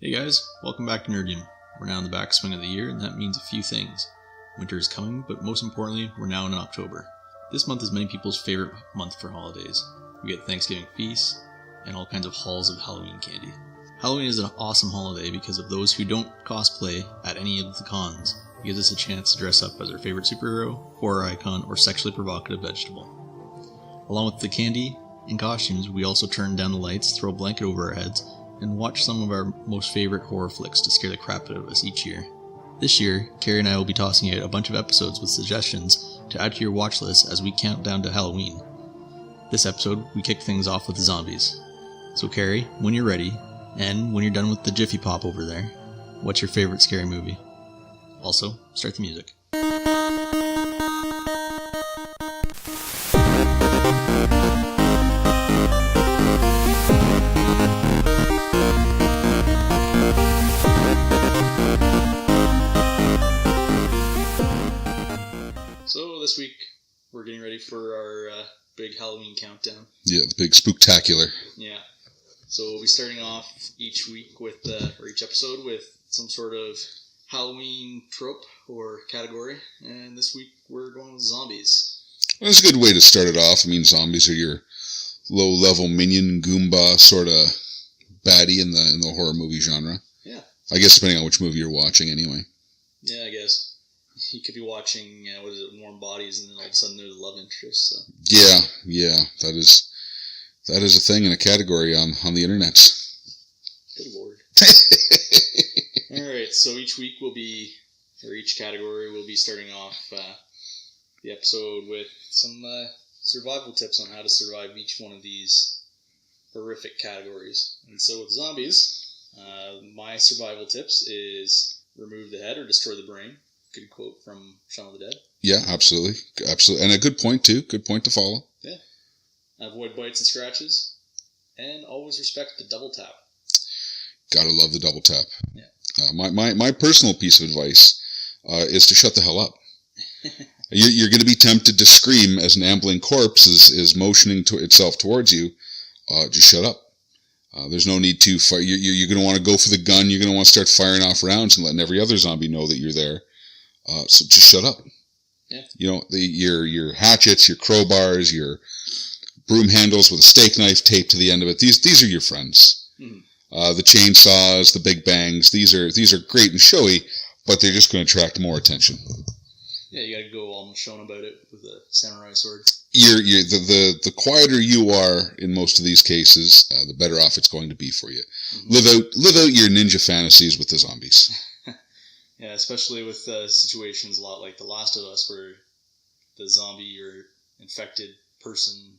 Hey guys, welcome back to Nerdium. We're now in the backswing of the year, and that means a few things. Winter is coming, but most importantly, we're now in October. This month is many people's favorite month for holidays. We get Thanksgiving feasts, and all kinds of hauls of Halloween candy. Halloween is an awesome holiday because of those who don't cosplay at any of the cons. It gives us a chance to dress up as our favorite superhero, horror icon, or sexually provocative vegetable. Along with the candy and costumes, we also turn down the lights, throw a blanket over our heads, and watch some of our most favorite horror flicks to scare the crap out of us each year. This year, Carrie and I will be tossing out a bunch of episodes with suggestions to add to your watch list as we count down to Halloween. This episode, we kick things off with zombies. So Carrie, when you're ready, and when you're done with the Jiffy Pop over there, what's your favorite scary movie? Also, start the music. So this week, we're getting ready for our big Halloween countdown. Yeah, the big spooktacular. Yeah. So we'll be starting off each week with, or each episode with some sort of Halloween trope or category. And this week, we're going with zombies. Well, that's a good way to start it off. I mean, zombies are your low-level minion, Goomba sort of baddie in the horror movie genre. Yeah. I guess depending on which movie you're watching anyway. Yeah, I guess. You could be watching, Warm Bodies, and then all of a sudden they're the love interest. So. Yeah, that is a thing in a category on the internet. Good lord. Alright, so each category will be starting off the episode with some survival tips on how to survive each one of these horrific categories. And so with zombies, my survival tips is remove the head or destroy the brain. Good quote from Shaun of the Dead. Yeah, absolutely. And a good point, too. Good point to follow. Yeah. Avoid bites and scratches. And always respect the double tap. Gotta love the double tap. Yeah. My personal piece of advice is to shut the hell up. You're going to be tempted to scream as an ambling corpse is motioning itself towards you. Just shut up. There's no need to fight. You're going to want to go for the gun. You're going to want to start firing off rounds and letting every other zombie know that you're there. So just shut up. Yeah. Your hatchets, your crowbars, your broom handles with a steak knife taped to the end of it. These are your friends. Mm-hmm. The chainsaws, the big bangs. These are great and showy, but they're just going to attract more attention. Yeah, you got to go almost showing about it with a samurai sword. The quieter you are in most of these cases, the better off it's going to be for you. Mm-hmm. Live out your ninja fantasies with the zombies. Yeah, especially with situations a lot like The Last of Us, where the zombie or infected person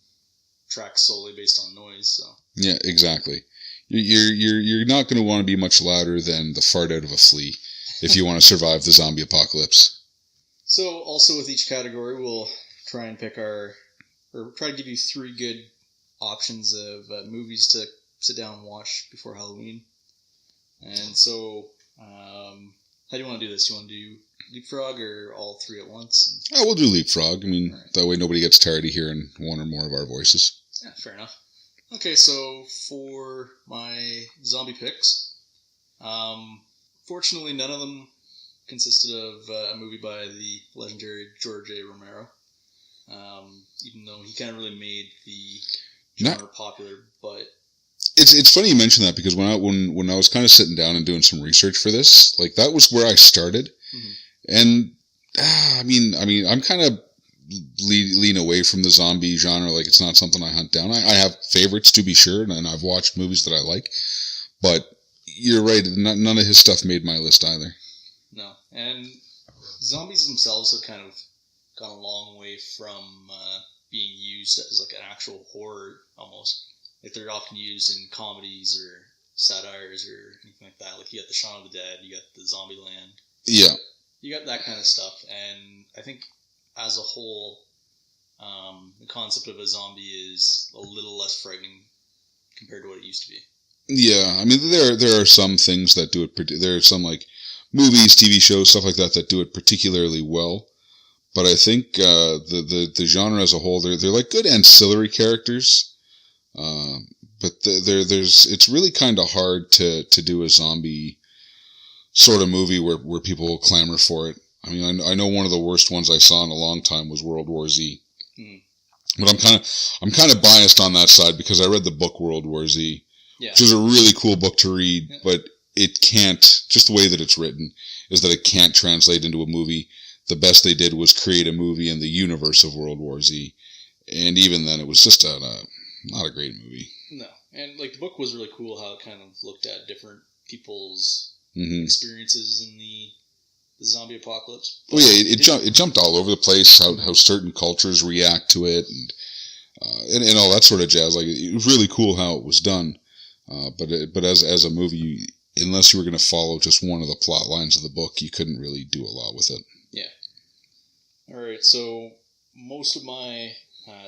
tracks solely based on noise. So. Yeah, exactly. You're not going to want to be much louder than the fart out of a flea if you want to survive the zombie apocalypse. So, also with each category, we'll try and try to give you 3 good options of movies to sit down and watch before Halloween. And so, how do you want to do this? You want to do leapfrog or all 3 at once? Oh, we'll do leapfrog. I mean, right. That way nobody gets tired of hearing one or more of our voices. Yeah, fair enough. Okay, so for my zombie picks, fortunately none of them consisted of a movie by the legendary George A. Romero, even though he kind of really made the genre popular, but... It's funny you mention that, because when I was kind of sitting down and doing some research for this, like, that was where I started. Mm-hmm. And I mean, I'm kind of lean away from the zombie genre. Like, it's not something I hunt down. I have favorites, to be sure, and I've watched movies that I like. But you're right, none of his stuff made my list either. No, and zombies themselves have kind of gone a long way from being used as like an actual horror almost. Like, they're often used in comedies or satires or anything like that. Like, you got the Shaun of the Dead, you got the Zombieland. Yeah. You got that kind of stuff. And I think, as a whole, the concept of a zombie is a little less frightening compared to what it used to be. Yeah, I mean, there are some things that do it. There are some, like, movies, TV shows, stuff like that do it particularly well. But I think the genre as a whole, they're like good ancillary characters. it's really kind of hard to do a zombie sort of movie where people will clamor for it. I mean, I know one of the worst ones I saw in a long time was World War Z. But I'm kind of biased on that side because I read the book World War Z, which is a really cool book to read, but it can't, just the way that it's written, is that it can't translate into a movie. The best they did was create a movie in the universe of World War Z. And even then, it was just not a great movie. No. And, like, the book was really cool how it kind of looked at different people's experiences in the zombie apocalypse. Well, yeah, it jumped all over the place, how certain cultures react to it, and all that sort of jazz. Like, it was really cool how it was done. But as a movie, unless you were going to follow just one of the plot lines of the book, you couldn't really do a lot with it. Yeah. All right, so most of my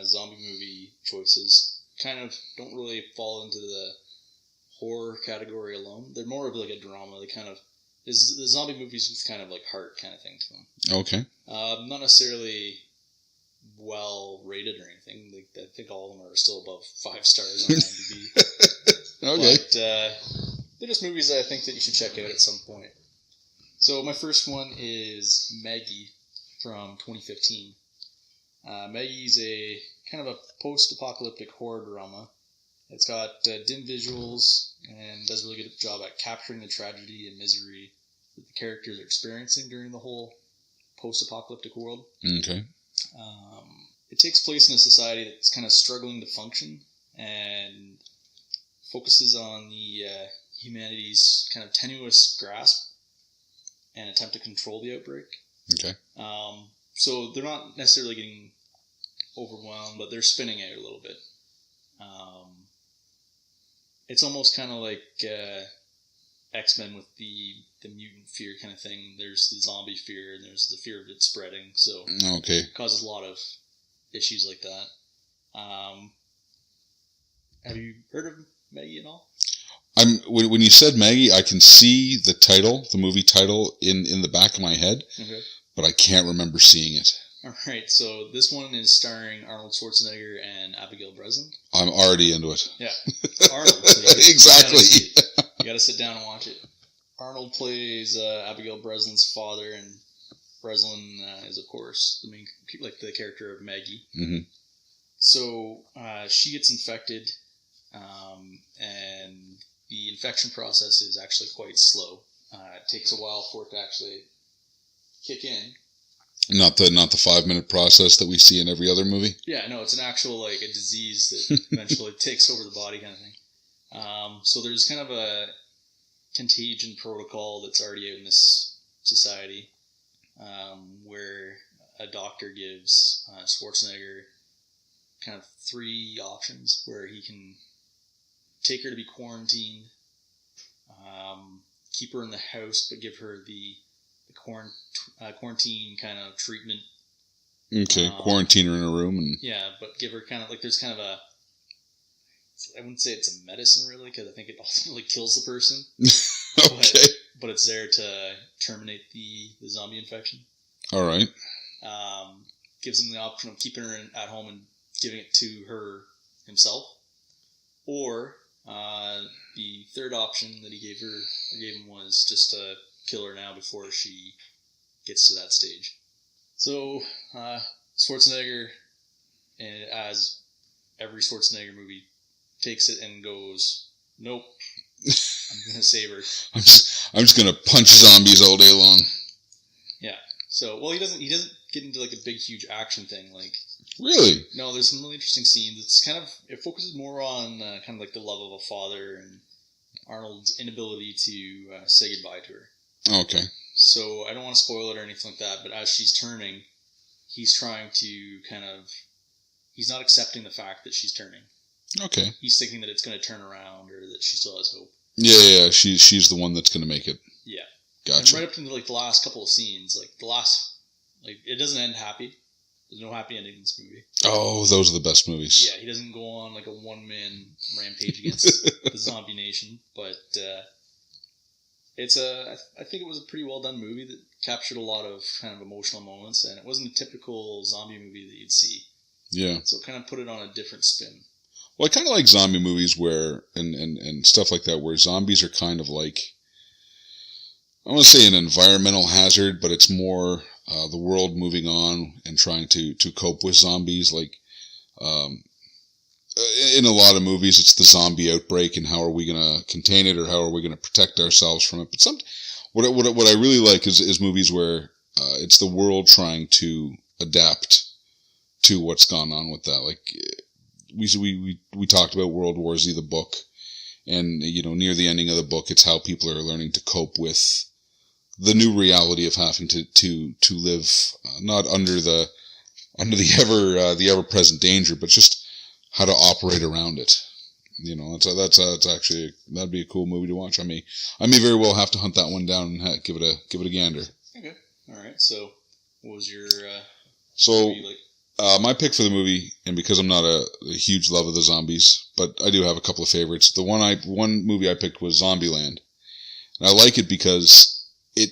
zombie movie choices kind of don't really fall into the horror category alone. They're more of like a drama. They kind of the zombie movies with kind of like heart kind of thing to them. Okay. Not necessarily well rated or anything. Like, I think all of them are still above 5 stars on IMDb. Okay. But they're just movies that I think that you should check out at some point. So my first one is Maggie from 2015. Maggie's a kind of a post-apocalyptic horror drama. It's got dim visuals and does a really good job at capturing the tragedy and misery that the characters are experiencing during the whole post-apocalyptic world. Okay. It takes place in a society that's kind of struggling to function and focuses on the humanity's kind of tenuous grasp and attempt to control the outbreak. Okay. So they're not necessarily getting overwhelmed, but they're spinning out a little bit. It's almost kind of like X-Men with the mutant fear kind of thing. There's the zombie fear, and there's the fear of it spreading. So it causes a lot of issues like that. Have you heard of Maggie at all? When you said Maggie, I can see the title, the movie title, in the back of my head, but I can't remember seeing it. All right, so this one is starring Arnold Schwarzenegger and Abigail Breslin. I'm already into it. Yeah, Arnold. Exactly. You gotta sit down and watch it. Arnold plays Abigail Breslin's father, and Breslin is, of course, the main, like the character of Maggie. Mm-hmm. So she gets infected, and the infection process is actually quite slow. It takes a while for it to actually kick in. Not the 5-minute process that we see in every other movie? Yeah, no, it's an actual, like, a disease that eventually takes over the body kind of thing. So there's kind of a contagion protocol that's already out in this society, where a doctor gives Schwarzenegger kind of 3 options where he can take her to be quarantined, keep her in the house, but give her the quarantine kind of treatment. Okay, quarantine her in a room. And yeah, but give her kind of, like, there's kind of a, I wouldn't say it's a medicine really, because I think it ultimately kills the person. Okay. But it's there to terminate the zombie infection. All right. Gives him the option of keeping her at home and giving it to her himself. Or the third option that he gave him was just to kill her now before she gets to that stage. So Schwarzenegger, as every Schwarzenegger movie, takes it and goes, nope, I'm gonna save her. I'm just gonna punch zombies all day long. Yeah. So, well, he doesn't get into like a big huge action thing, like. Really? No, there's some really interesting scenes. It's kind of, it focuses more on kind of like the love of a father and Arnold's inability to say goodbye to her. Okay. So I don't want to spoil it or anything like that, but as she's turning, he's trying to kind of, he's not accepting the fact that she's turning. Okay. He's thinking that it's going to turn around or that she still has hope. Yeah. She's the one that's going to make it. Yeah. Gotcha. And right up to like the last couple of scenes, like it doesn't end happy. There's no happy ending in this movie. Oh, those are the best movies. Yeah, he doesn't go on like a one-man rampage against the zombie nation, but I think it was a pretty well done movie that captured a lot of kind of emotional moments, and it wasn't a typical zombie movie that you'd see. Yeah. So it kind of put it on a different spin. Well, I kind of like zombie movies where, and stuff like that, where zombies are kind of like, I want to say an environmental hazard, but it's more the world moving on and trying to cope with zombies. Like, in a lot of movies, it's the zombie outbreak and how are we going to contain it or how are we going to protect ourselves from it. But what I really like is movies where it's the world trying to adapt to what's gone on with that. Like, we talked about World War Z, the book, and near the ending of the book, it's how people are learning to cope with the new reality of having to live not under the ever present danger, but just how to operate around it. That's actually, that'd be a cool movie to watch. I may very well have to hunt that one down and give it a gander. Okay, all right. So, what was your movie like? My pick for the movie, and because I'm not a huge love of the zombies, but I do have a couple of favorites. The one movie I picked was Zombieland, and I like it because it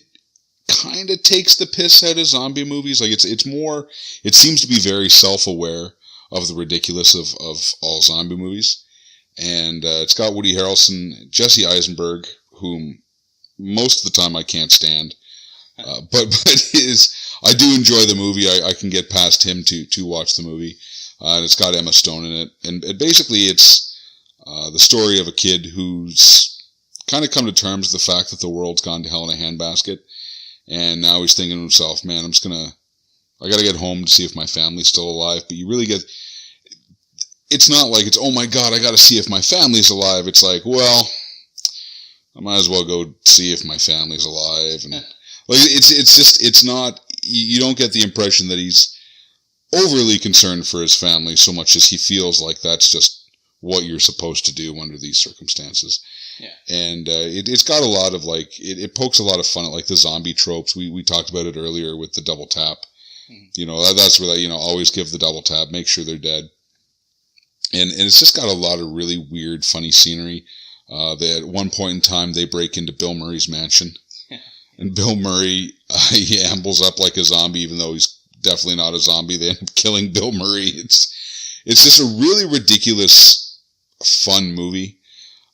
kind of takes the piss out of zombie movies. Like it's more, it seems to be very self-aware of the ridiculous of all zombie movies, and it's got Woody Harrelson, Jesse Eisenberg, whom most of the time I can't stand. But I do enjoy the movie. I can get past him to watch the movie. And it's got Emma Stone in it. And basically it's the story of a kid who's kind of come to terms with the fact that the world's gone to hell in a handbasket. And now he's thinking to himself, man, I gotta get home to see if my family's still alive. But you really it's not like it's, oh my God, I gotta see if my family's alive. It's like, well, I might as well go see if my family's alive. And like, it's not, you don't get the impression that he's overly concerned for his family so much as he feels like that's just what you're supposed to do under these circumstances. Yeah. And it's got a lot of like, it pokes a lot of fun at like the zombie tropes. We talked about it earlier with the double tap. Mm-hmm. That's where always give the double tap, make sure they're dead. And it's just got a lot of really weird, funny scenery. At one point in time, they break into Bill Murray's mansion. And Bill Murray, he ambles up like a zombie, even though he's definitely not a zombie. They end up killing Bill Murray. It's just a really ridiculous, fun movie.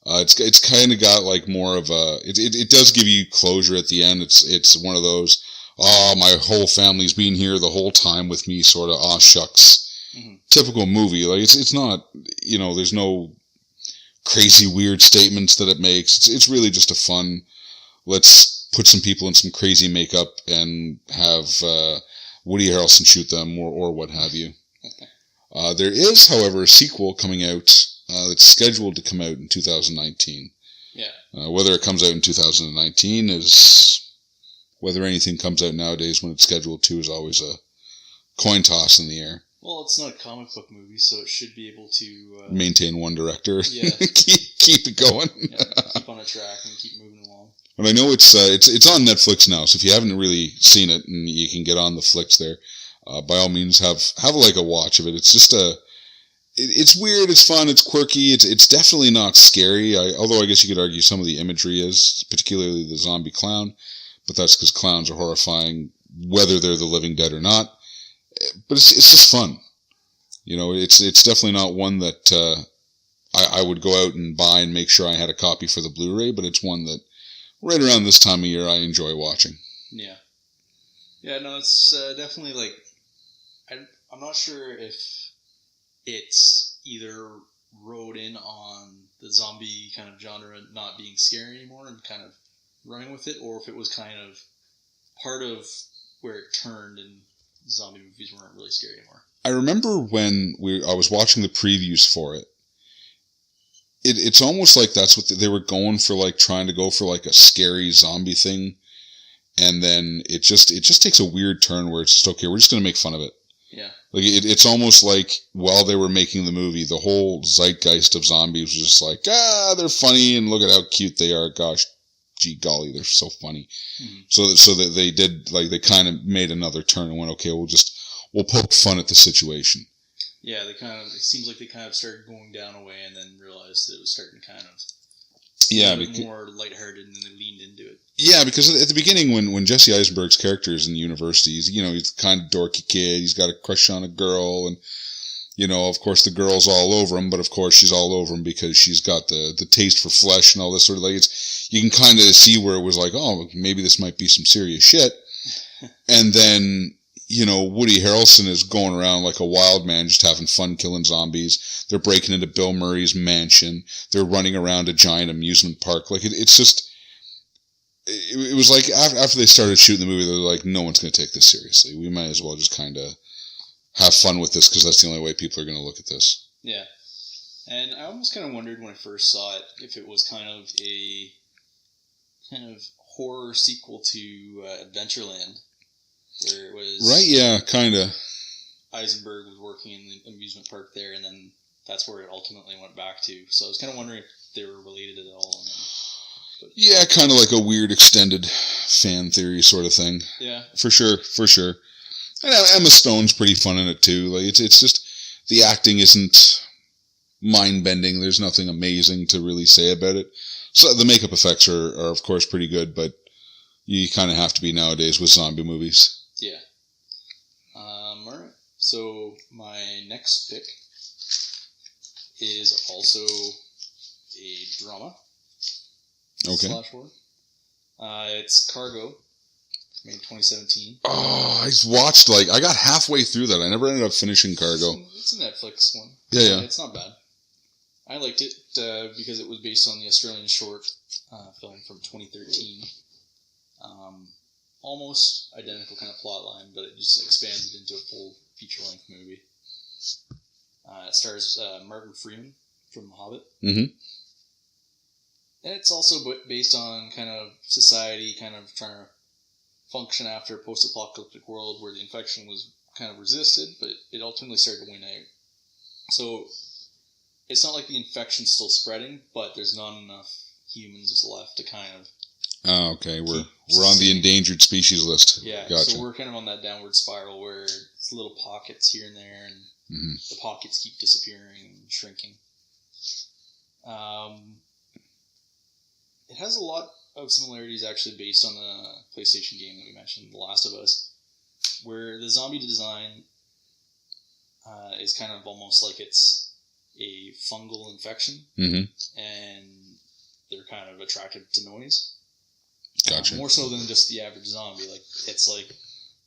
It's kind of got like more of a, it does give you closure at the end. It's one of those, my whole family's been here the whole time with me, sort of, aw shucks, typical movie. Like it's not, there's no crazy weird statements that it makes. It's really just a fun, let's put some people in some crazy makeup and have Woody Harrelson shoot them or what have you. There is, however, a sequel coming out that's scheduled to come out in 2019. Yeah. Whether it comes out in 2019 is, whether anything comes out nowadays when it's scheduled to is always a coin toss in the air. Well, it's not a comic book movie, so it should be able to maintain one director. Yeah. keep it going. Yeah, keep on a track and keep moving along. And I know it's on Netflix now, so if you haven't really seen it and you can get on the flicks there, by all means have like a watch of it. It's just it's weird, it's fun, it's quirky, it's definitely not scary. Although I guess you could argue some of the imagery is, particularly the zombie clown, but that's because clowns are horrifying, whether they're the living dead or not. But it's just fun. It's definitely not one that I would go out and buy and make sure I had a copy for the Blu-ray, but it's one that right around this time of year I enjoy watching. Yeah. Yeah, no, it's definitely like, I'm not sure if it's either rode in on the zombie kind of genre not being scary anymore and kind of running with it, or if it was kind of part of where it turned and zombie movies weren't really scary anymore. I remember when I was watching the previews for it. It's almost like that's what they were going for, like trying to go for like a scary zombie thing, and then it just takes a weird turn where it's just, okay, we're just going to make fun of it. Yeah. Like it's almost like while they were making the movie, the whole zeitgeist of zombies was just like, they're funny and look at how cute they are. Gosh, gee golly, they're so funny. Mm-hmm. So that they did, like, they kind of made another turn and went, okay, we'll poke fun at the situation. Yeah, it seems like they kind of started going down a way and then realized that it was starting to kind of more lighthearted, and then they leaned into it. Yeah, because at the beginning, when Jesse Eisenberg's character is in university, he's the kind of dorky kid, he's got a crush on a girl, and of course the girl's all over him, but of course she's all over him because she's got the taste for flesh and all this sort of, like, you can kind of see where it was like, oh, maybe this might be some serious shit. And then, Woody Harrelson is going around like a wild man, just having fun killing zombies. They're breaking into Bill Murray's mansion. They're running around a giant amusement park. Like, it's just, it was like after they started shooting the movie, they were like, no one's going to take this seriously. We might as well just kind of have fun with this because that's the only way people are going to look at this. Yeah. And I almost kind of wondered when I first saw it if it was kind of a horror sequel to Adventureland, where it was... Right, yeah, kind of. Eisenberg was working in the amusement park there, and then that's where it ultimately went back to. So I was kind of wondering if they were related at all. Yeah, kind of like a weird extended fan theory sort of thing. Yeah. For sure. And Emma Stone's pretty fun in it too. Like, it's just, the acting isn't mind-bending. There's nothing amazing to really say about it. So the makeup effects are of course pretty good, but you kind of have to be nowadays with zombie movies. Yeah. Alright. So my next pick is also a drama. Okay. Slash horror. It's Cargo, made 2017. Oh, I got halfway through that. I never ended up finishing Cargo. It's a Netflix one. Yeah. It's not bad. I liked it because it was based on the Australian short film from 2013. Almost identical kind of plot line, but it just expanded into a full feature-length movie. It stars Martin Freeman from The Hobbit. Mm-hmm. And it's also based on kind of society kind of trying to function after a post-apocalyptic world where the infection was kind of resisted, but it ultimately started to win out. So it's not like the infection's still spreading, but there's not enough humans left to kind of... Oh, okay. We're on the endangered species list. Yeah, gotcha. So we're kind of on that downward spiral where it's little pockets here and there, and the pockets keep disappearing and shrinking. It has a lot of similarities actually based on the PlayStation game that we mentioned, The Last of Us, where the zombie design is kind of almost like it's a fungal infection, and they're kind of attracted to noise. Gotcha. More so than just the average zombie. Like, it's like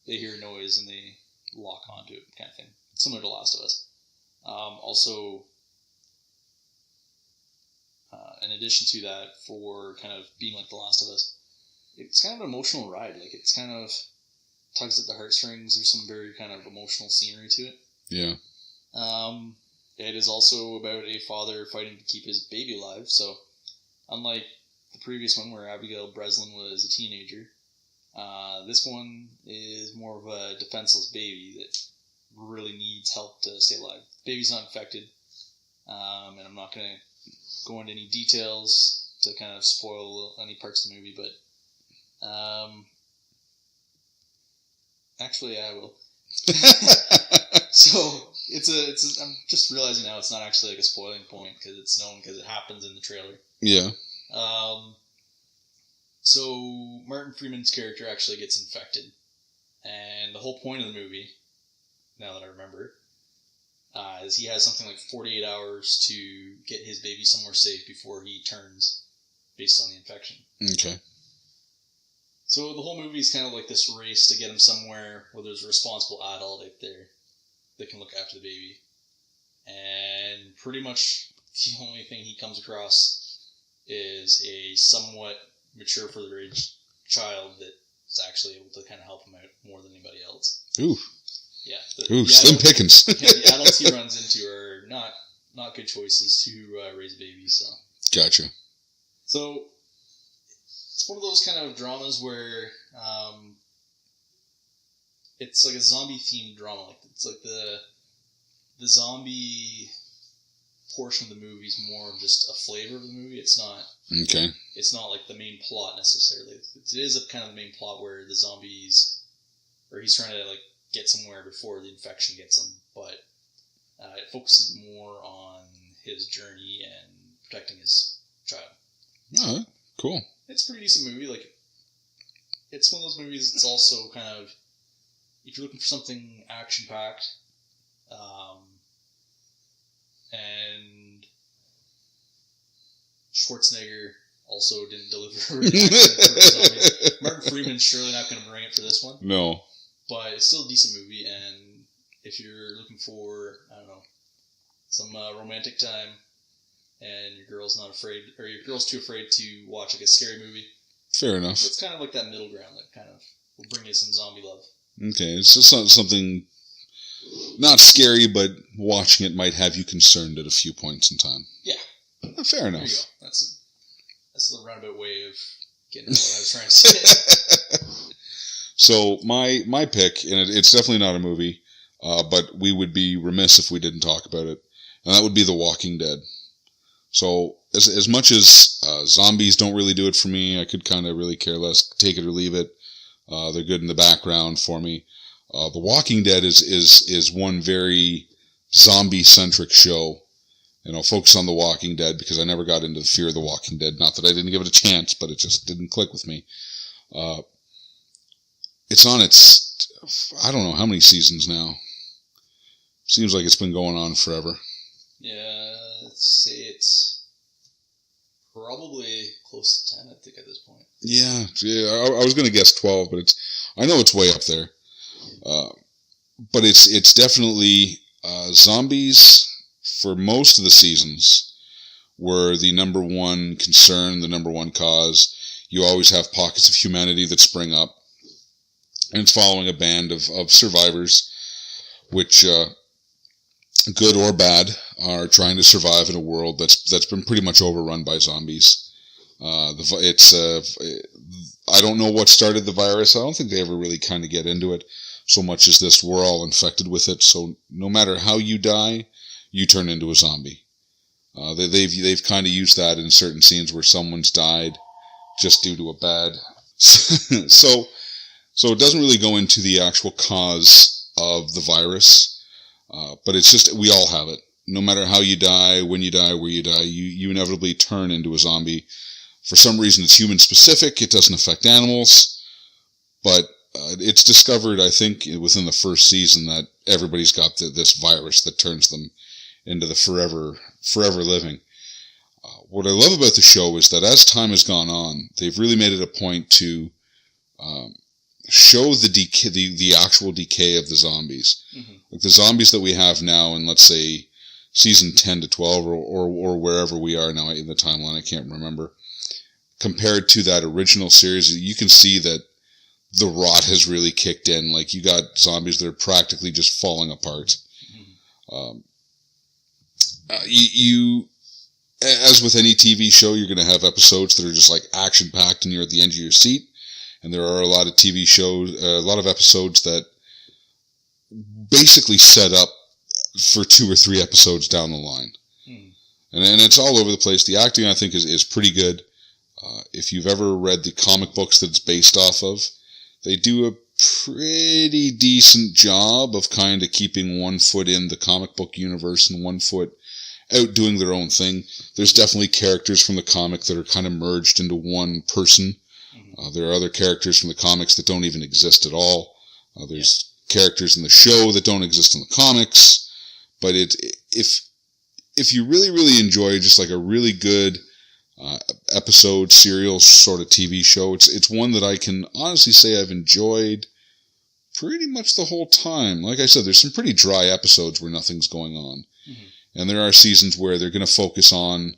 they hear noise and they lock onto it, kind of thing. Similar to Last of Us. Also, in addition to that, for kind of being like The Last of Us, it's kind of an emotional ride. Like, it's kind of tugs at the heartstrings. There's some very kind of emotional scenery to it. Yeah. It is also about a father fighting to keep his baby alive. So, unlike the previous one where Abigail Breslin was a teenager, this one is more of a defenseless baby that really needs help to stay alive. The baby's not infected, and I'm not going to go into any details to kind of spoil any parts of the movie, but actually I will. So I'm just realizing now it's not actually like a spoiling point because it's known because it happens in the trailer. Yeah. So Martin Freeman's character actually gets infected, and the whole point of the movie, now that I remember, is he has something like 48 hours to get his baby somewhere safe before he turns, based on the infection. Okay. So the whole movie is kind of like this race to get him somewhere where there's a responsible adult out there that can look after the baby. And pretty much the only thing he comes across is a somewhat mature for their age child that's actually able to kind of help him out more than anybody else. Ooh. Yeah. Slim pickings. Yeah, the adults he runs into are not good choices to raise a baby. So. Gotcha. So it's one of those kind of dramas where it's like a zombie themed drama. Like it's like the zombie portion of the movie is more of just a flavor of the movie. It's not. Okay. It's not like the main plot necessarily. It is a kind of the main plot where the zombies, or he's trying to like get somewhere before the infection gets him, but it focuses more on his journey and protecting his child. Oh, cool. It's a pretty decent movie. Like, it's one of those movies that's also kind of, if you're looking for something action-packed, and Schwarzenegger also didn't deliver for zombies. Martin Freeman's surely not going to bring it for this one. No. But it's still a decent movie, and if you're looking for, I don't know, some romantic time, and your girl's not afraid, or your girl's too afraid to watch like a scary movie. Fair enough. It's kind of like that middle ground that kind of will bring you some zombie love. Okay, it's just something not scary, but watching it might have you concerned at a few points in time. Yeah. Fair enough. There you go. That's the roundabout way of getting at what I was trying to say. So my pick, and it's definitely not a movie, but we would be remiss if we didn't talk about it, and that would be The Walking Dead. So as much as zombies don't really do it for me, I could kind of really care less, take it or leave it. They're good in the background for me. The Walking Dead is one very zombie-centric show. And I'll focus on The Walking Dead because I never got into the fear of The Walking Dead. Not that I didn't give it a chance, but it just didn't click with me. It's on its, I don't know how many seasons now. Seems like it's been going on forever. Yeah, let's say it's probably close to 10, I think, at this point. Yeah, I was going to guess 12, but I know it's way up there. But it's definitely zombies for most of the seasons were the number one concern, the number one cause. You always have pockets of humanity that spring up, and it's following a band of survivors, which, good or bad, are trying to survive in a world that's been pretty much overrun by zombies. I don't know what started the virus. I don't think they ever really kind of get into it so much as this. We're all infected with it, so no matter how you die, you turn into a zombie. They've kind of used that in certain scenes where someone's died just due to a bad. So it doesn't really go into the actual cause of the virus, but it's just we all have it. No matter how you die, when you die, where you die, you inevitably turn into a zombie. For some reason, it's human specific. It doesn't affect animals, but it's discovered, I think, within the first season that everybody's got this virus that turns them into the forever living. What I love about the show is that as time has gone on, they've really made it a point to show the actual decay of the zombies. Mm-hmm. Like the zombies that we have now in, let's say, season 10 to 12 or wherever we are now in the timeline, I can't remember. Compared to that original series, you can see that the rot has really kicked in. Like, you got zombies that are practically just falling apart. Mm-hmm. As with any TV show, you're going to have episodes that are just like action-packed and you're at the edge of your seat. And there are a lot of TV shows, a lot of episodes that basically set up for 2 or 3 episodes down the line. Hmm. And it's all over the place. The acting, I think, is pretty good. If you've ever read the comic books that it's based off of, they do a pretty decent job of kind of keeping one foot in the comic book universe and one foot out doing their own thing. There's definitely characters from the comic that are kind of merged into one person. There are other characters from the comics that don't even exist at all. There's characters in the show that don't exist in the comics. But if you really, really enjoy just like a really good episode, serial sort of TV show, it's one that I can honestly say I've enjoyed pretty much the whole time. Like I said, there's some pretty dry episodes where nothing's going on. Mm-hmm. And there are seasons where they're going to focus on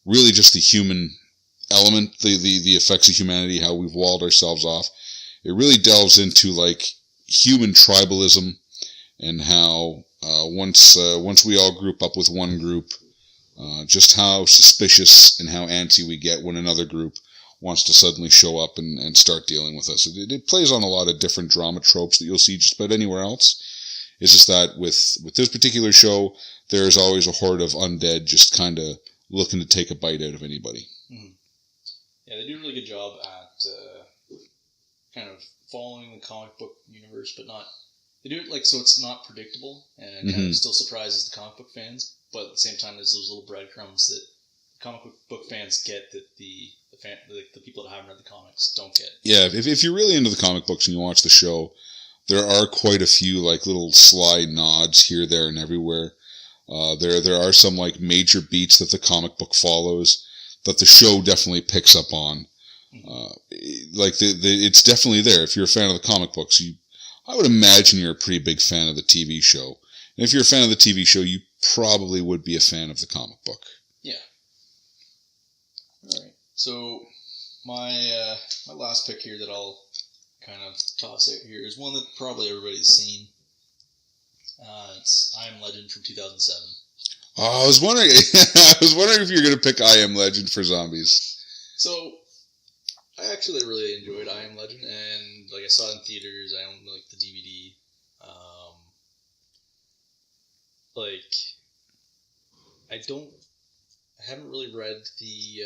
really just the human element, the effects of humanity, how we've walled ourselves off. It really delves into like human tribalism and how once we all group up with one group, just how suspicious and how antsy we get when another group wants to suddenly show up and start dealing with us. It plays on a lot of different drama tropes that you'll see just about anywhere else. It's just that with this particular show, there's always a horde of undead just kind of looking to take a bite out of anybody. Mm-hmm. Yeah, they do a really good job at kind of following the comic book universe, but not... They do it like so it's not predictable, and it kind of still surprises the comic book fans, but at the same time there's those little breadcrumbs that comic book fans get that the people that haven't read the comics don't get. Yeah, if you're really into the comic books and you watch the show, there are quite a few like little sly nods here, there, and everywhere. There are some like major beats that the comic book follows that the show definitely picks up on. It's definitely there. If you're a fan of the comic books, I would imagine you're a pretty big fan of the TV show. And if you're a fan of the TV show, you probably would be a fan of the comic book. Yeah. All right. So my last pick here that I'll kind of toss out here is one that probably everybody's seen. It's I Am Legend from 2007. Oh, I was wondering if you were going to pick I Am Legend for zombies. So I actually really enjoyed I Am Legend, and like I saw it in theaters. I owned like the DVD. I haven't really read the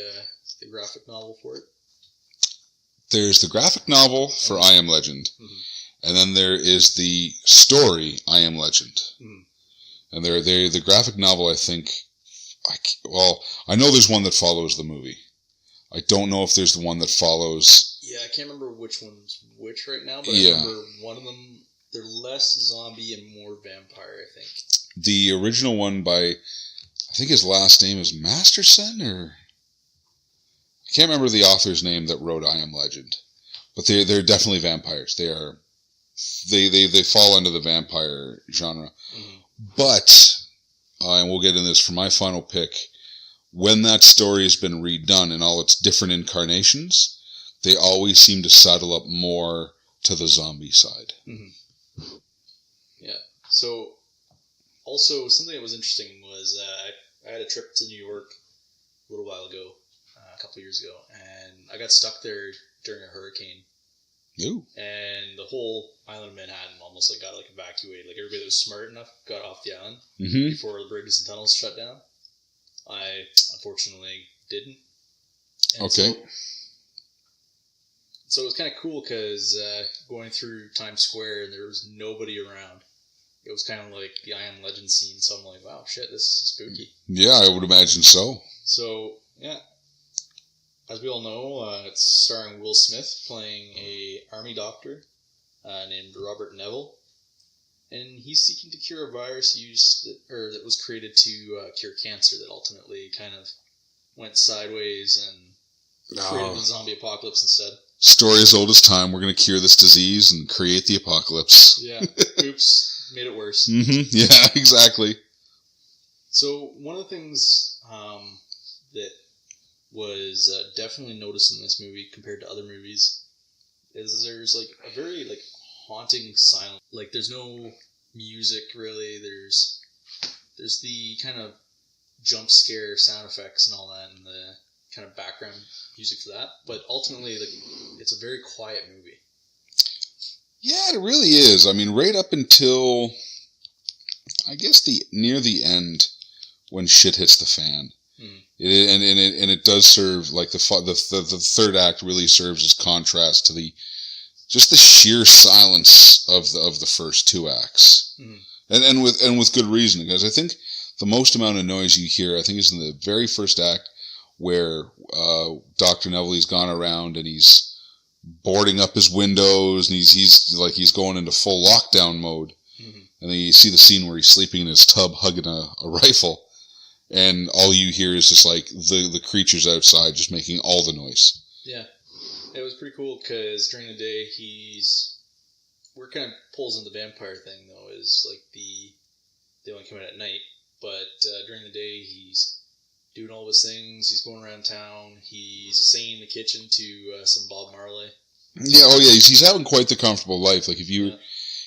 graphic novel for it. There's the graphic novel for I Am Legend, and then there is the story I Am Legend, and the graphic novel. I think, I know there's one that follows the movie. I don't know if there's the one that follows. Yeah, I can't remember which one's which right now, but I remember one of them. They're less zombie and more vampire, I think. The original one by, I think his last name is Masterson, or I can't remember the author's name that wrote I Am Legend, but they're definitely vampires. They fall into the vampire genre. But and we'll get into this for my final pick. When that story has been redone in all its different incarnations, they always seem to saddle up more to the zombie side. Yeah. So, also, something that was interesting was I had a trip to New York a little while ago, a couple years ago, and I got stuck there during a hurricane. Ooh. And the whole island of Manhattan almost got evacuated. Like everybody that was smart enough got off the island before the bridges and tunnels shut down. I unfortunately didn't. And okay. So it was kind of cool because going through Times Square and there was nobody around. It was kind of like the I Am Legend scene. So I'm like, wow, shit, this is spooky. Yeah, I would imagine so. So, yeah. As we all know, it's starring Will Smith playing a army doctor named Robert Neville. And he's seeking to cure a virus that was created to cure cancer that ultimately kind of went sideways and created the zombie apocalypse instead. Story as old as time. We're going to cure this disease and create the apocalypse. Yeah. Oops. Made it worse. Yeah, exactly. So one of the things that was definitely noticed in this movie compared to other movies is there's a very haunting silence. There's no music really. There's the kind of jump scare sound effects and all that, and the kind of background music for that. But ultimately, it's a very quiet movie. Yeah, it really is. I mean, right up until I guess near the end, when shit hits the fan. It does serve the third act really serves as contrast to the sheer silence of the first two acts, and with good reason, because I think the most amount of noise you hear is in the very first act where Dr. Neville's gone around and he's boarding up his windows and he's going into full lockdown mode, and then you see the scene where he's sleeping in his tub hugging a rifle. And all you hear is just the creatures outside just making all the noise. Yeah. It was pretty cool because during the day where it kind of pulls in the vampire thing though is they only come out at night. But during the day he's doing all his things. He's going around town. He's singing in the kitchen to some Bob Marley. Yeah. Oh yeah. He's having quite the comfortable life.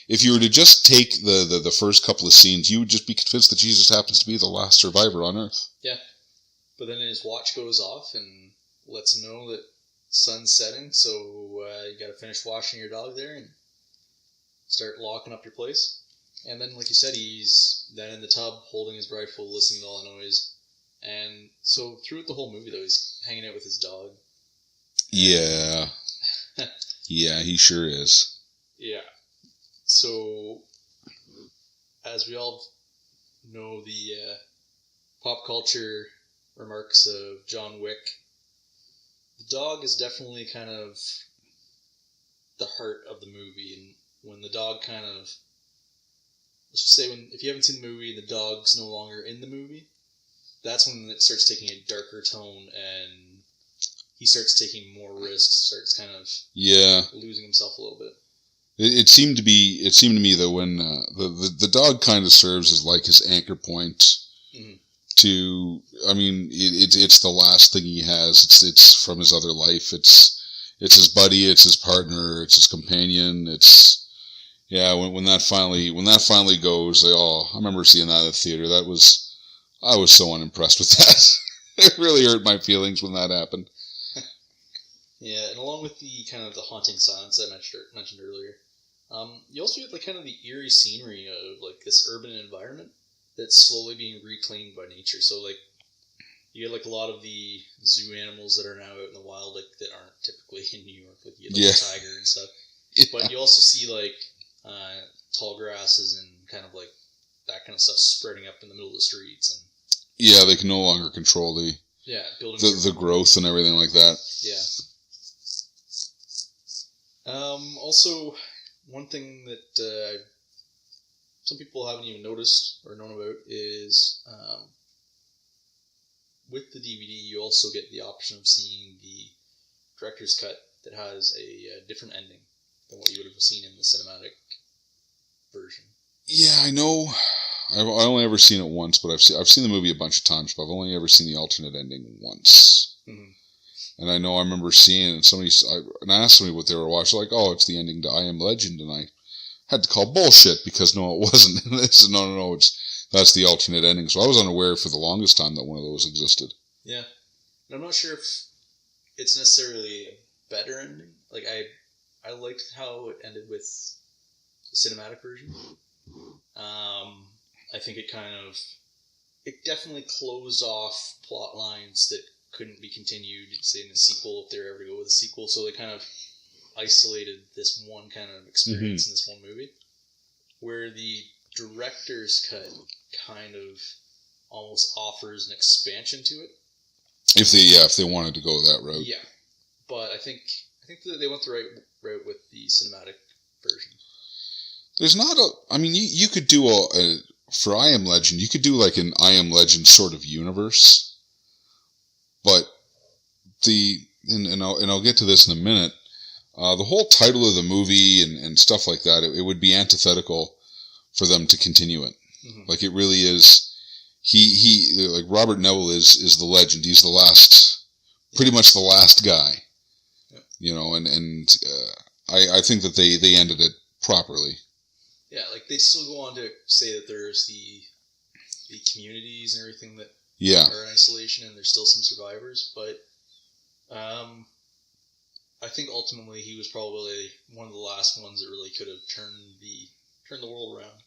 If you were to just take the first couple of scenes, you would just be convinced that Jesus happens to be the last survivor on Earth. Yeah. But then his watch goes off and lets him know that the sun's setting, so you got to finish washing your dog there and start locking up your place. And then, like you said, he's then in the tub holding his rifle, listening to all the noise. And so throughout the whole movie, though, he's hanging out with his dog. Yeah. Yeah, he sure is. Yeah. So, as we all know, the pop culture remarks of John Wick, the dog is definitely kind of the heart of the movie. And when the dog kind of let's just say if you haven't seen the movie, the dog's no longer in the movie, that's when it starts taking a darker tone, and he starts taking more risks, starts kind of losing himself a little bit. It seemed to me that when the dog kind of serves as like his anchor point to, I mean, it's the last thing he has. It's from his other life. It's his buddy. It's his partner. It's his companion. When that finally goes, I remember seeing that at the theater. I was so unimpressed with that. It really hurt my feelings when that happened. Yeah, and along with the kind of the haunting silence I mentioned earlier, you also get like kind of the eerie scenery of like this urban environment that's slowly being reclaimed by nature. So like you get like a lot of the zoo animals that are now out in the wild, like that aren't typically in New York, like you get like a tiger and stuff. Yeah. But you also see like tall grasses and kind of like that kind of stuff spreading up in the middle of the streets, and they can no longer control the growth and everything like that. Yeah. Also, one thing that some people haven't even noticed or known about is with the DVD, you also get the option of seeing the director's cut that has a different ending than what you would have seen in the cinematic version. Yeah, I know. I've only ever seen it once, but I've seen the movie a bunch of times, but I've only ever seen the alternate ending once. Mm-hmm. And I know I remember seeing it, and I asked somebody what they were watching, like, oh, it's the ending to I Am Legend, and I had to call bullshit because no, it wasn't. And they said, no, that's the alternate ending. So I was unaware for the longest time that one of those existed. Yeah. And I'm not sure if it's necessarily a better ending. Like, I liked how it ended with the cinematic version. I think it definitely closed off plot lines that couldn't be continued, say, in a sequel, if they were ever to go with a sequel. So they kind of isolated this one kind of experience in this one movie, where the director's cut kind of almost offers an expansion to it. If they wanted to go that route. Yeah. But I think that they went the right route with the cinematic version. There's not you could do for I Am Legend, you could do like an I Am Legend sort of universe, but I'll get to this in a minute. The whole title of the movie and stuff like that, it would be antithetical for them to continue it. Mm-hmm. Like it really is. He like Robert Neville is the legend. He's the last, pretty much the last guy. Yep. You know, and I think that they ended it properly. Yeah, like they still go on to say that there's the communities and everything that are in isolation, and there's still some survivors, but I think ultimately he was probably one of the last ones that really could have turned the world around.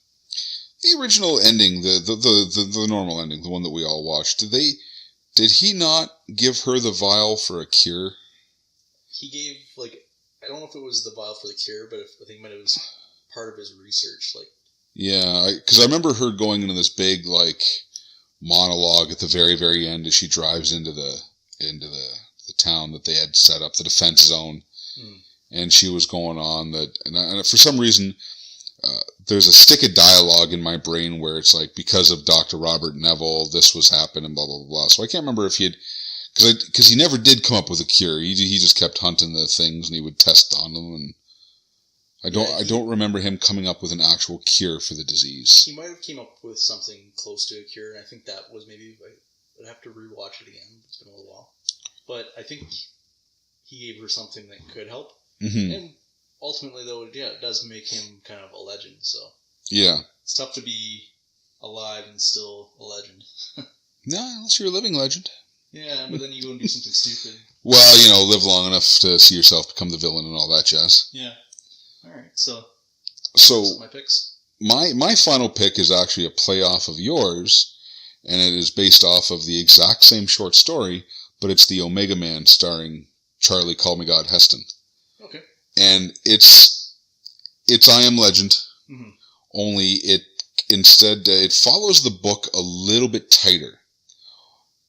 The original ending, the normal ending, the one that we all watched, did he not give her the vial for a cure? He gave, like, I don't know if it was the vial for the cure, but I think it was part of his research, like. Yeah, because I remember her going into this big, like, monologue at the very, very end as she drives into the town that they had set up, the defense zone, and she was going on that, and for some reason, there's a stick of dialogue in my brain where it's like, because of Dr. Robert Neville, this was happening, blah, blah, blah. So I can't remember if because he never did come up with a cure. He just kept hunting the things and he would test on them, and I don't remember him coming up with an actual cure for the disease. He might have came up with something close to a cure, and I think that was maybe, I'd have to rewatch it again. It's been a little while. But I think he gave her something that could help. Mm-hmm. And ultimately, though, it does make him kind of a legend, so. Yeah. It's tough to be alive and still a legend. No, unless you're a living legend. Yeah, but then you go and do something stupid. Well, live long enough to see yourself become the villain and all that jazz. Yeah. Alright, so my picks. My final pick is actually a play off of yours, and it is based off of the exact same short story, but it's the Omega Man starring Charlie Call Me God Heston. Okay. And it's I Am Legend, only it follows the book a little bit tighter.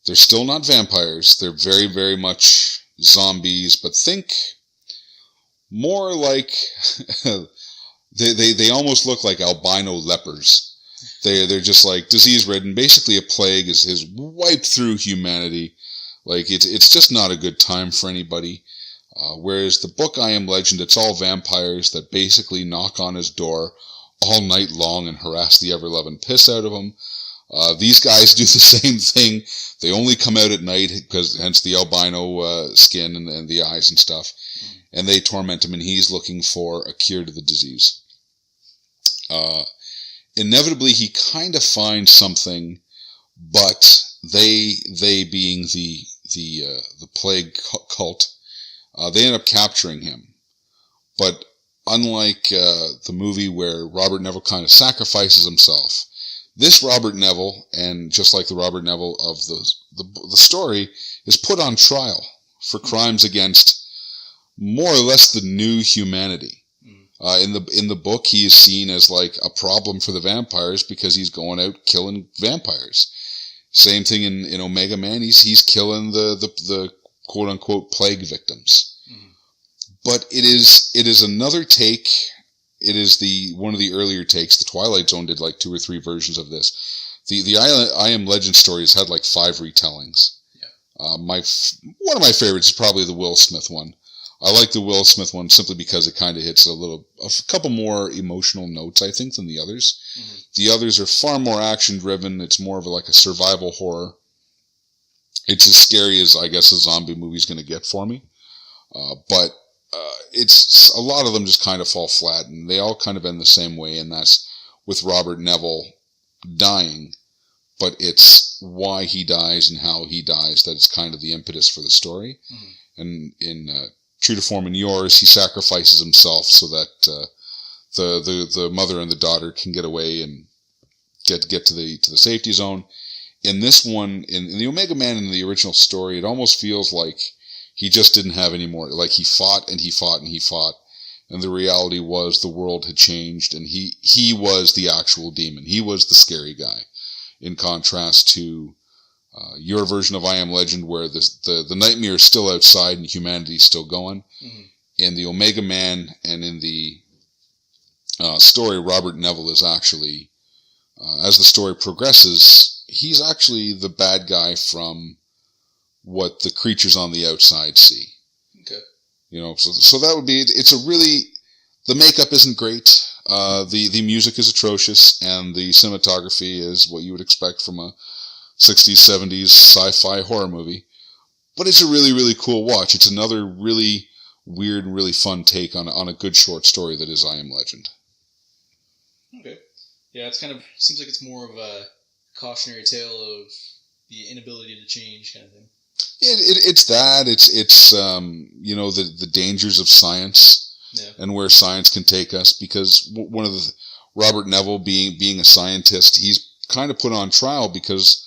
They're still not vampires. They're very, very much zombies, but think more like they almost look like albino lepers. They're just like disease-ridden. Basically, a plague has wiped through humanity. Like it's just not a good time for anybody. Whereas the book I Am Legend, it's all vampires that basically knock on his door all night long and harass the ever-loving piss out of him. These guys do the same thing. They only come out at night, because hence the albino skin and the eyes and stuff. And they torment him, and he's looking for a cure to the disease. Inevitably, he kind of finds something, but they being the plague cult, they end up capturing him. But unlike the movie where Robert Neville kind of sacrifices himself, this Robert Neville, and just like the Robert Neville of the story, is put on trial for crimes against more or less the new humanity. In the book, he is seen as like a problem for the vampires because he's going out killing vampires. Same thing in Omega Man. He's killing the quote unquote plague victims. But it is another take. It is one of the earlier takes. The Twilight Zone did like 2 or 3 versions of this. The I Am Legend story has had like 5 retellings. Yeah. One of my favorites is probably the Will Smith one. I like the Will Smith one simply because it kind of hits a couple more emotional notes, I think, than the others. The others are far more action driven. It's more of like a survival horror. It's as scary as I guess a zombie movie's going to get for me. But it's a lot of them just kind of fall flat, and they all kind of end the same way, and that's with Robert Neville dying. But it's why he dies and how he dies that is kind of the impetus for the story. And in true to form in yours, he sacrifices himself so that the mother and the daughter can get away and get to the safety zone. In this one, in the Omega Man in the original story, it almost feels like he just didn't have any more. Like he fought and he fought and he fought, and the reality was the world had changed, and he was the actual demon. He was the scary guy. In contrast to your version of I Am Legend, where the nightmare is still outside and humanity's still going. In the Omega Man and in the story, Robert Neville is actually, as the story progresses, he's actually the bad guy from what the creatures on the outside see. Okay. So that would be, the makeup isn't great. The music is atrocious, and the cinematography is what you would expect from a 60s, 70s sci-fi horror movie. But it's a really, really cool watch. It's another really weird and really fun take on a good short story that is I Am Legend. Okay. Yeah, it's kind of, seems like it's more of a cautionary tale of the inability to change kind of thing. Yeah, it's that. It's the dangers of science. Yeah. And where science can take us, because one of the Robert Neville being a scientist, he's kind of put on trial because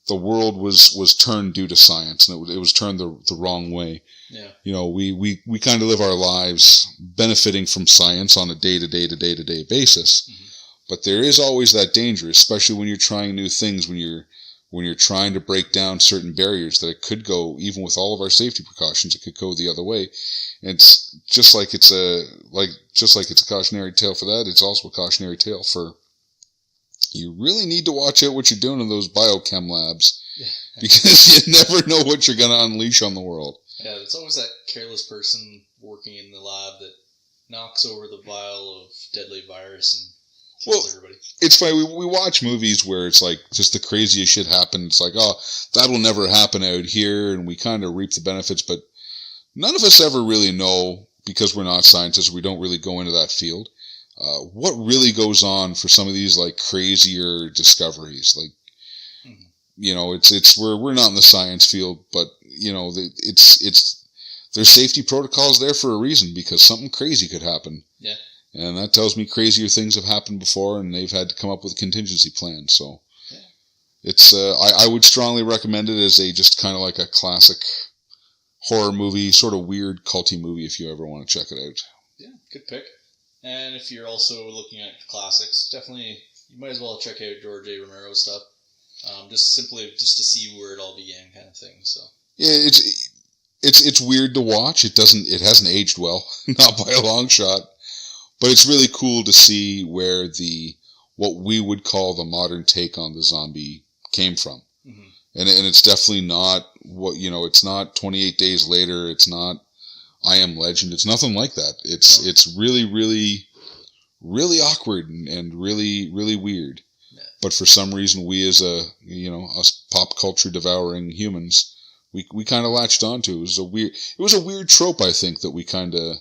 the world was turned due to science, and it was turned the wrong way. Yeah. We kind of live our lives benefiting from science on a day-to-day basis. But there is always that danger, especially when you're trying new things, when you're trying to break down certain barriers, that it could go, even with all of our safety precautions, it could go the other way. And it's just like it's a cautionary tale for that, it's also a cautionary tale for, you really need to watch out what you're doing in those biochem labs, because you never know what you're going to unleash on the world. Yeah, it's always that careless person working in the lab that knocks over the vial of deadly virus and kills everybody. It's funny, we watch movies where it's like just the craziest shit happens. It's like, oh, that'll never happen out here, and we kind of reap the benefits, but none of us ever really know, because we're not scientists, we don't really go into that field, what really goes on for some of these like crazier discoveries. Like, it's we're not in the science field, but there's safety protocols there for a reason, because something crazy could happen. Yeah. And that tells me crazier things have happened before, and they've had to come up with a contingency plan. So it's I would strongly recommend it as just kind of like a classic horror movie, sort of weird, culty movie, if you ever want to check it out. Yeah, good pick. And if you're also looking at classics, definitely, you might as well check out George A. Romero's stuff. Just to see where it all began, kind of thing. So yeah, it's weird to watch. It hasn't aged well, not by a long shot. But it's really cool to see where what we would call the modern take on the zombie came from. Mm-hmm. And it's definitely not it's not 28 Days Later. It's not I Am Legend. It's nothing like that. It's really, really, really awkward and really, really weird. Yeah. But for some reason, we as us pop culture devouring humans, we kind of latched onto. It was a weird trope, I think, that we kind of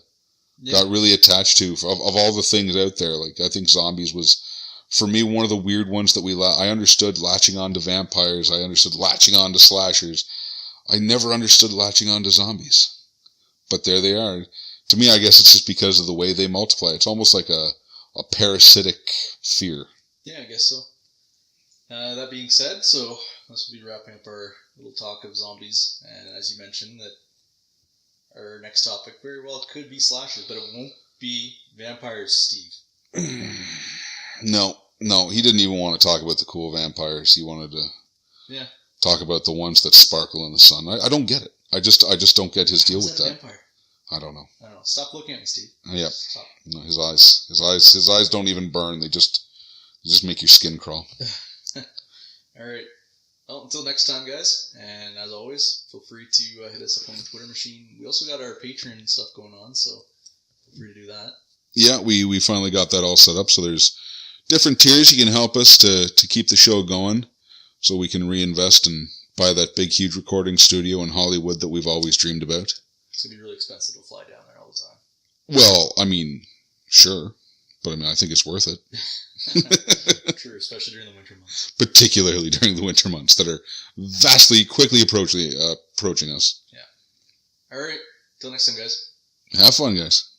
got really attached to of all the things out there. Like, I think zombies was, for me, one of the weird ones that I understood latching on to vampires. I understood latching on to slashers. I never understood latching on to zombies. But there they are. To me, I guess it's just because of the way they multiply. It's almost like a parasitic fear. Yeah, I guess so. That being said, so this will be wrapping up our little talk of zombies. And as you mentioned, that our next topic very well could be slashers, but it won't be vampires, Steve. No, he didn't even want to talk about the cool vampires. He wanted to talk about the ones that sparkle in the sun. I don't get it. I just don't get his deal with that. Vampire? I don't know. Stop looking at me, Steve. Yeah. Stop. No, his eyes don't even burn. They just make your skin crawl. All right. Well, until next time, guys. And as always, feel free to hit us up on the Twitter machine. We also got our Patreon stuff going on, so feel free to do that. Yeah, we finally got that all set up. So there's different tiers you can help us to keep the show going, so we can reinvest and buy that big, huge recording studio in Hollywood that we've always dreamed about. It's going to be really expensive to fly down there all the time. Well, I mean, sure. But I mean, I think it's worth it. True, especially during the winter months. Particularly during the winter months that are quickly approaching us. Yeah. All right. Till next time, guys. Have fun, guys.